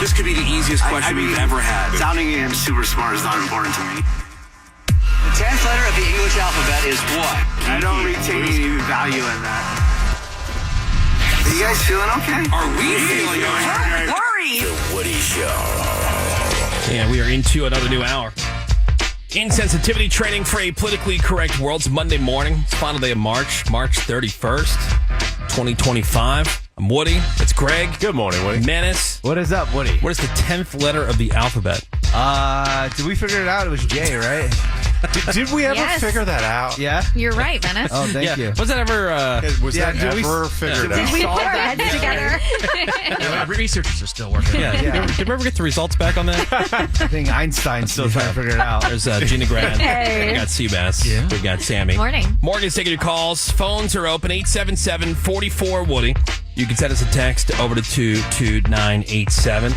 This could be the easiest question we've ever had. Sounding super smart is not important to me. The 10th letter of the English alphabet is what? I don't retain any value in that. Are you guys feeling okay? Are we feeling okay? Hurry! The Woody Show. Yeah, we are into another new hour. Insensitivity training for a politically correct world. It's Monday morning. It's final day of March 31st, 2025. I'm Woody. It's Greg. Good morning, Woody. Menace. What is up, Woody? What is the 10th letter of the alphabet? Did we figure it out? It was J, right? Did we ever Yes. figure that out? Yeah? You're right, Menace. Oh, thank you. Was that ever... Was that did we- ever figured Did out? we put our heads together? Researchers are still working. Did we ever get the results back on that? I think Einstein's still trying to figure it out. There's Gina Grant. Hey. We got Seabass. Yeah. We got Sammy. Morning. Morgan's taking your calls. Phones are open. 877-44-WOODY. You can send us a text over to 22987.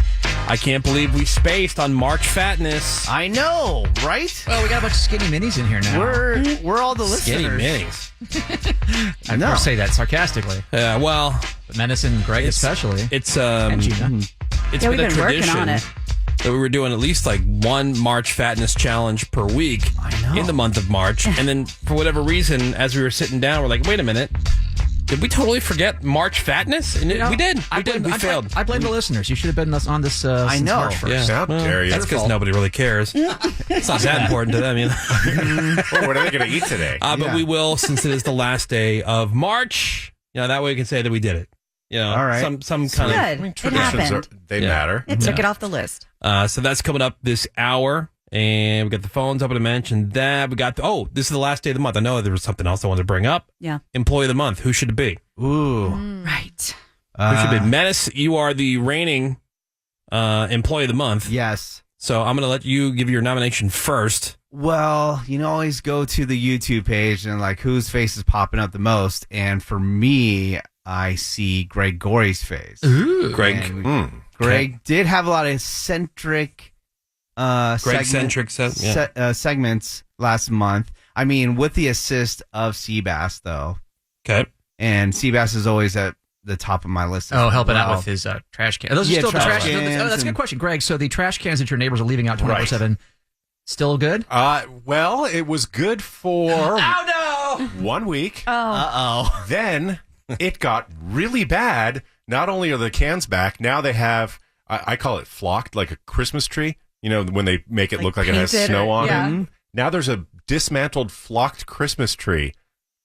I can't believe we spaced on March Fatness. I know, right? Oh, we got a bunch of skinny minis in here now. We're all the Skinny listeners. minis. I never say that sarcastically. Well, But Menace and Greg especially. it's And Gina. it's Yeah, been we've a been working tradition on it. that we were doing at least like one March Fatness challenge per week in the month of March. And then for whatever reason, as we were sitting down, we're like, wait a minute. Did we totally forget March Fatness? And we did. We failed. I blame the listeners. You should have been on this I since know. March 1st. Yeah. How dare you? That's because nobody really cares. It's not that important to them, you know. Oh, what are they going to eat today? But we will, since it is the last day of March. You know, that way we can say that we did it. You know, All right. some kind of. Good. It Traditions happened. they matter. It took it off the list. So that's coming up this hour. And we got the phones up to mention that. We got, this is the last day of the month. I know there was something else I wanted to bring up. Yeah. Employee of the month. Who should it be? Ooh. Right. Who should it be? Menace, you are the reigning employee of the month. Yes. So I'm going to let you give your nomination first. Well, you can always go to the YouTube page and like whose face is popping up the most. And for me, I see Greg Gorey's face. Ooh. Greg. And Greg did have a lot of eccentric segments last month. I mean, with the assist of Seabass, though. Okay. And Seabass is always at the top of my list. Oh, helping out with his trash can. Those are still trash trash cans. Oh, that's a good question, Greg. So the trash cans that your neighbors are leaving out 24/7, still good? Well, it was good for 1 week. Uh-oh. Then it got really bad. Not only are the cans back, now they have, I call it flocked, like a Christmas tree. You know, when they make it look like it has snow on it. Now there's a dismantled flocked Christmas tree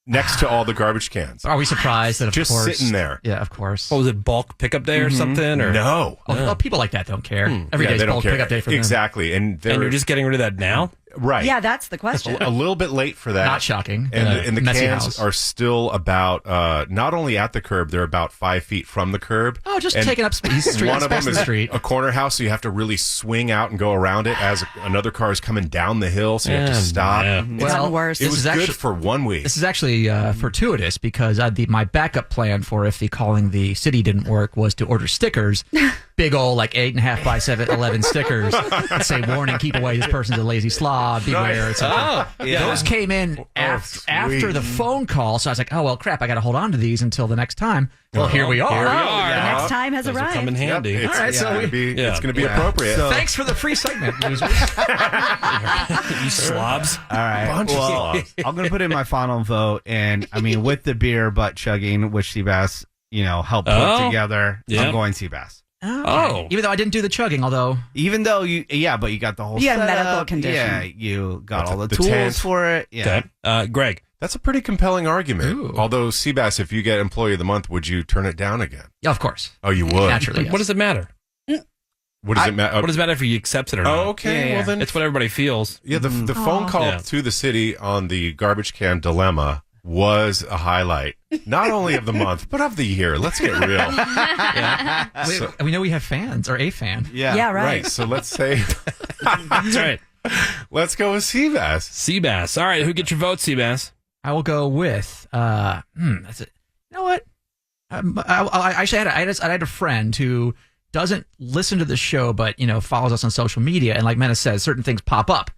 next to all the garbage cans. Are we surprised that, of Just course... sitting there. Yeah, of course. What was it, bulk pickup day or something? Or No. Oh, people like that don't care. Every Yeah, day's they don't bulk care. pickup day for them. Exactly. And you're just getting rid of that now? right. Yeah, that's the question. A little bit late for that. Not shocking. And the messy cans house. are still about, not only at the curb, they're about 5 feet from the curb. Oh, just And taking up space. one of them in the is street. a corner house, so you have to really swing out and go around it as another car is coming down the hill, so you have to stop. Yeah. It's gotten worse. It was This is good for 1 week. This is actually fortuitous because my backup plan for if the calling the city didn't work was to order stickers, big old like 8.5 by 11 stickers that say "Warning: Keep away. This person's a lazy slob. Beware." Etc. Oh, yeah. Those came in after the phone call, so I was like, "Oh well, crap! I got to hold on to these until the next time." Well, here we are. The next time has Those will arrived. come in handy. It's, All right, so it's going to be appropriate. So- Thanks for the free segment, losers. You slobs. All right. Bunch of slobs. I'm going to put in my final vote. And I mean, with the beer butt chugging, which Seabass, helped put together, Yeah. I'm going Seabass. Oh. Even though I didn't do the chugging, although Even though but you got the whole You had a medical setup. condition. Yeah, you got all the the tools tent. for it. Yeah. Okay. Greg. That's a pretty compelling argument. Ooh. Although, Seabass, if you get Employee of the Month, would you turn it down again? yeah, of course, Oh, you would? naturally. What does it matter? What does it matter? What does it matter if you accept it or not? Oh, okay. Yeah. Well, then It's what everybody feels. Yeah, the phone call Yeah. to the city on the garbage can dilemma was a highlight, not only of the month, but of the year. Let's get real. We know we have fans, or a fan. Yeah, right. So let's say, That's right. let's go with Seabass. Seabass. All right. Who gets your vote, Seabass? I will go with, that's it. You know what? I actually had a friend who doesn't listen to the show, but, follows us on social media. And like Menace says, certain things pop up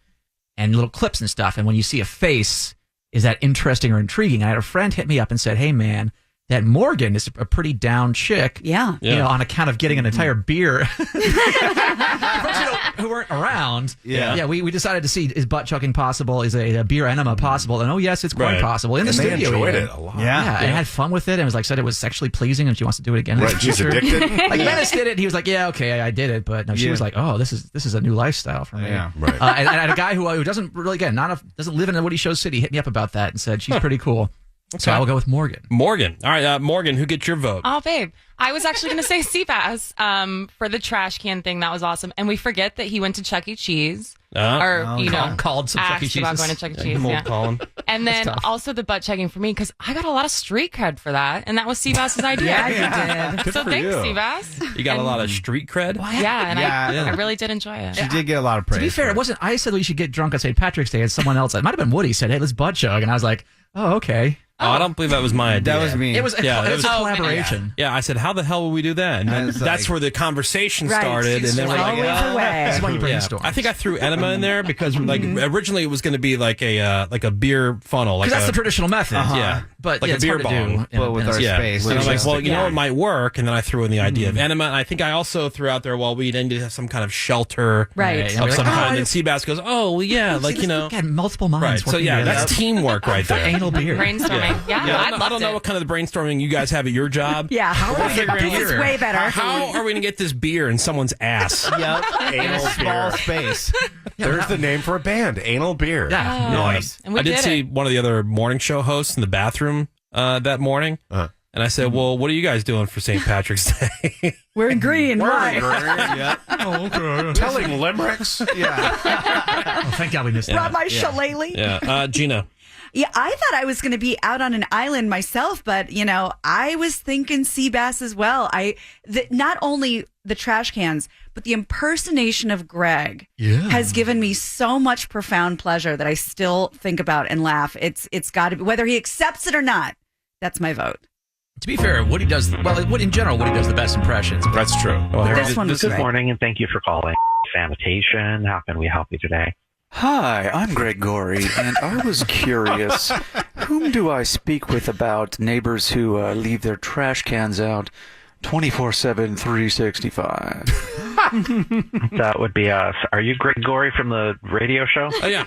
and little clips and stuff. And when you see a face, is that interesting or intriguing? I had a friend hit me up and said, "Hey, man, that Morgan is a pretty down chick. Yeah. You know, on account of getting an entire beer. For folks who weren't around. Yeah, we decided to see, is butt chugging possible? Is a beer enema possible? And yes, it's quite possible. In the studio. They enjoyed it a lot. Yeah, and had fun with it, and was like, said it was sexually pleasing, and she wants to do it again. Right, she's addicted. Like Menace did it, and he was like, yeah, okay, I did it, but no, she was like, oh, this is a new lifestyle for me. Yeah, right. And a guy who doesn't really, again, doesn't live in the Woody Show City, hit me up about that and said she's pretty cool. So I will go with Morgan. Morgan. All right, Morgan, who gets your vote? Oh, babe. I was actually going to say Seabass for the trash can thing. That was awesome. And we forget that he went to Chuck E. Cheese. Called some Chuck E. Asked about Cheeses. going to Chuck E. Cheese. Yeah. Colin. And then also the butt checking for me, because I got a lot of street cred for that. And that was Seabass's idea. Yeah, you did. Good So for thanks, you. Seabass. You got a lot of street cred? Yeah, and I really did enjoy it. She did get a lot of praise. To be fair, it wasn't I said we should get drunk on St. Patrick's Day, and someone else, it might have been Woody, said, hey, let's butt chug. And I was like, oh, okay. Oh, I don't believe that was my idea. That was me. It was a collaboration. Yeah, I said, how the hell will we do that? And then that's where the conversation started. And then we're like, Always away. This is why you brainstorm. I think I threw enema in there because like originally it was going to be like a beer funnel. Like Because that's the traditional method. Yeah. But like yeah, a it's beer hard to do bong. But with our space. And I'm like, well, you know, Yeah. it might work. And then I threw in the idea of enema. And I think I also threw out there, well, we need to have some kind of shelter Right. And of we're some like, kind. And Seabass goes, oh, well, yeah, like, you know. Had multiple minds. Right. So, working yeah, together. that's teamwork right there. Anal beer. Brainstorming. Yeah, Yeah, I I don't know what kind of brainstorming you guys have at your job. Yeah. This is way better. How are we going to get this beer in someone's ass? Yep. Anal small space. There's the name for a band, Anal Beer. Yeah. Nice. And we I did did see it. one of the other morning show hosts in the bathroom that morning. And I said, well, what are you guys doing for St. Patrick's Day? We're in green. Why? Yeah. Oh, okay. Telling limericks. Yeah. Oh, thank God we missed Brought that. my shillelagh. Yeah. Gina. Yeah, I thought I was going to be out on an island myself, but I was thinking Seabass as well. Not only the trash cans, but the impersonation of Greg has given me so much profound pleasure that I still think about and laugh. It's got to be, whether he accepts it or not. That's my vote. To be fair, Woody does in general, Woody does the best impressions. That's true. Well, This one was Good great. morning, and thank you for calling Sanitation. How can we help you today? Hi, I'm Greg Gorey, and I was curious, whom do I speak with about neighbors who leave their trash cans out 24/7, 365? That would be us. Are you Greg Gorey from the radio show? Oh, yeah.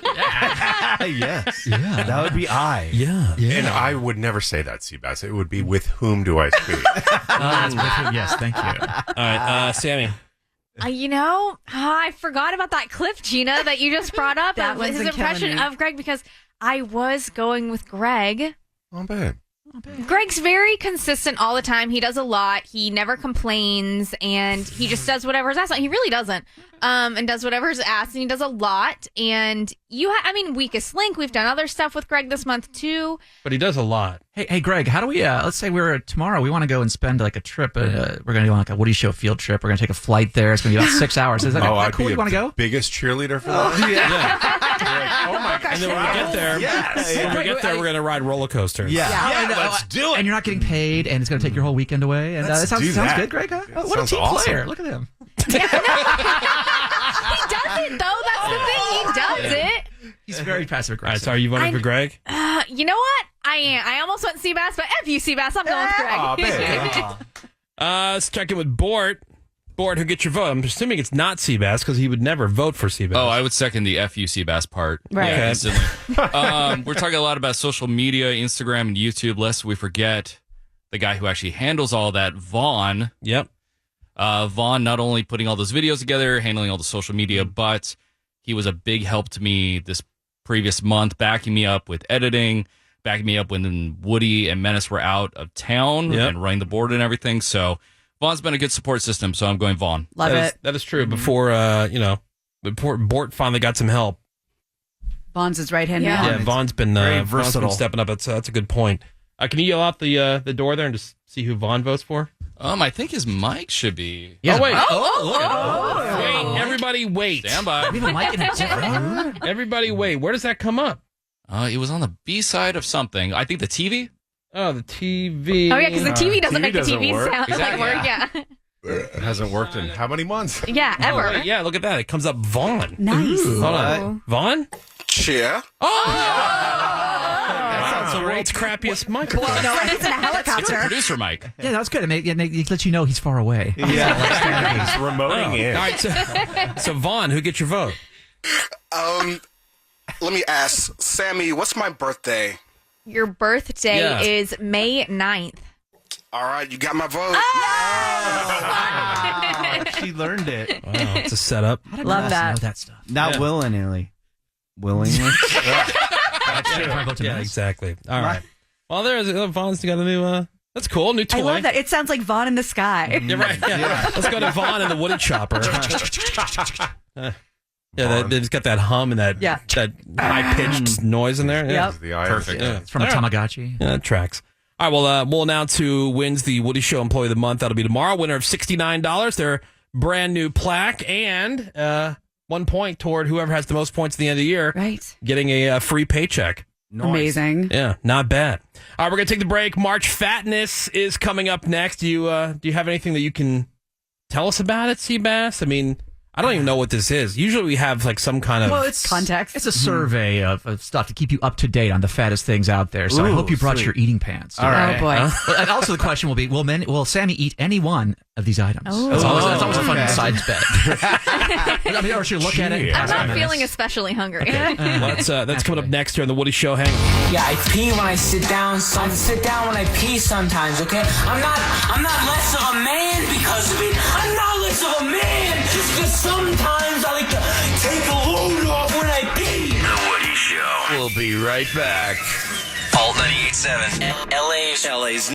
Yes. Yeah. That would be I. Yeah. And I would never say that, Seabass. It would be with whom do I speak? Yes, thank you. All right. Sammy. I forgot about that clip, Gina, that you just brought up. That of one's his been killing impression me. of Greg, because I was going with Greg. Oh, babe. Greg's very consistent all the time. He does a lot. He never complains, and he just does whatever is asked. He really doesn't, and does whatever is asked, and he does a lot. And Weakest Link. We've done other stuff with Greg this month too. But he does a lot. Hey, Greg, how do we, let's say tomorrow, we want to go and spend like a trip. We're going to go on like a Woody Show field trip. We're going to take a flight there. It's going to be about 6 hours. Is that I'd cool? be You want to go? biggest cheerleader for that. Yeah. Oh my God. And then when we get there, we're going to ride roller coasters. Yeah. Let's do it. And you're not getting paid, and it's going to take your whole weekend away. And Let's that do sounds that. good, Greg. Huh? What a Sounds team awesome. player. Look at him. He does it though. That's the thing. He does it. He's very passive All right, aggressive. so are you voting for Greg? You know what? I am. I almost went Seabass, but F you, Seabass. I'm going with Greg. Let's check in with Bort. Bort, who gets your vote? I'm assuming it's not Seabass because he would never vote for Seabass. Oh, I would second the FU Bass part. Right. Yeah, instantly. We're talking a lot about social media, Instagram, and YouTube, lest we forget the guy who actually handles all that, Vaughn. Yep. Vaughn not only putting all those videos together, handling all the social media, but he was a big help to me this previous month, backing me up with editing, backing me up when Woody and Menace were out of town and running the board and everything. So Vaughn's been a good support system, so I'm going Vaughn. Love it. That is true. Before Bort finally got some help. Vaughn's his right hand Yeah. man. Yeah, Vaughn's been versatile. stepping up. That's a good point. Can you yell out the door there and just see who Vaughn votes for? I think his mic should be. Oh wait! Look at him. Wait! Everybody, wait! Stand by. We have a mic in it. Everybody, wait! Where does that come up? It was on the B side of something. I think the TV. Oh, the TV. Oh yeah, because the TV doesn't TV make the doesn't TV work. sound Exactly, work. yeah. It hasn't worked in how many months? Yeah, Oh, ever. wait, yeah, look at that. It comes up Vaughn. Nice. Hold on. Vaughn? Cheer. Oh! Wow, so world's crappiest mic. It's in a helicopter. It's a producer mic. Yeah, that's good. It lets you know he's far away. Yeah. It's remoting in. All right, so Vaughn, who gets your vote? Let me ask, Sammy, what's my birthday? Your birthday is May 9th. All right, you got my vote. She learned it. Wow, it's a setup. Love that. Know that stuff. Not willingly. Willingly. Yeah, exactly. All right. Well, there's Vaughn's got a new. That's cool. New toy. I love that. It sounds like Vaughn in the sky. You're right. Yeah. Let's go to Vaughn and the Woody Chopper. It's got that hum and that high pitched noise in there. Yeah. Perfect. Yeah. It's from a Tamagotchi. Yeah, that tracks. All right, we'll announce who wins the Woody Show Employee of the Month. That'll be tomorrow. Winner of $69, their brand new plaque, and 1 point toward whoever has the most points at the end of the year. Right. Getting a free paycheck. Nice. Amazing. Yeah, not bad. All right, we're going to take the break. March Fatness is coming up next. Do you have anything that you can tell us about it, Seabass? I mean, I don't even know what this is. Usually we have like some kind of context. It's a survey of stuff to keep you up to date on the fattest things out there. So I hope you brought your eating pants. All right. Oh, boy. And also the question will be, will Sammy eat any one of these items? That's always a fun side bet. I mean, or should look at it. I'm not feeling especially hungry. Okay. Well, that's coming up next here on the Woody Show. Hang on. Yeah, I pee when I sit down. So I sit down when I pee sometimes. Okay, I'm not less of a man because of it. I'm not less of a man just because sometimes I like to take a load off when I pee. The Woody Show. We'll be right back. Alt 98.7. LA's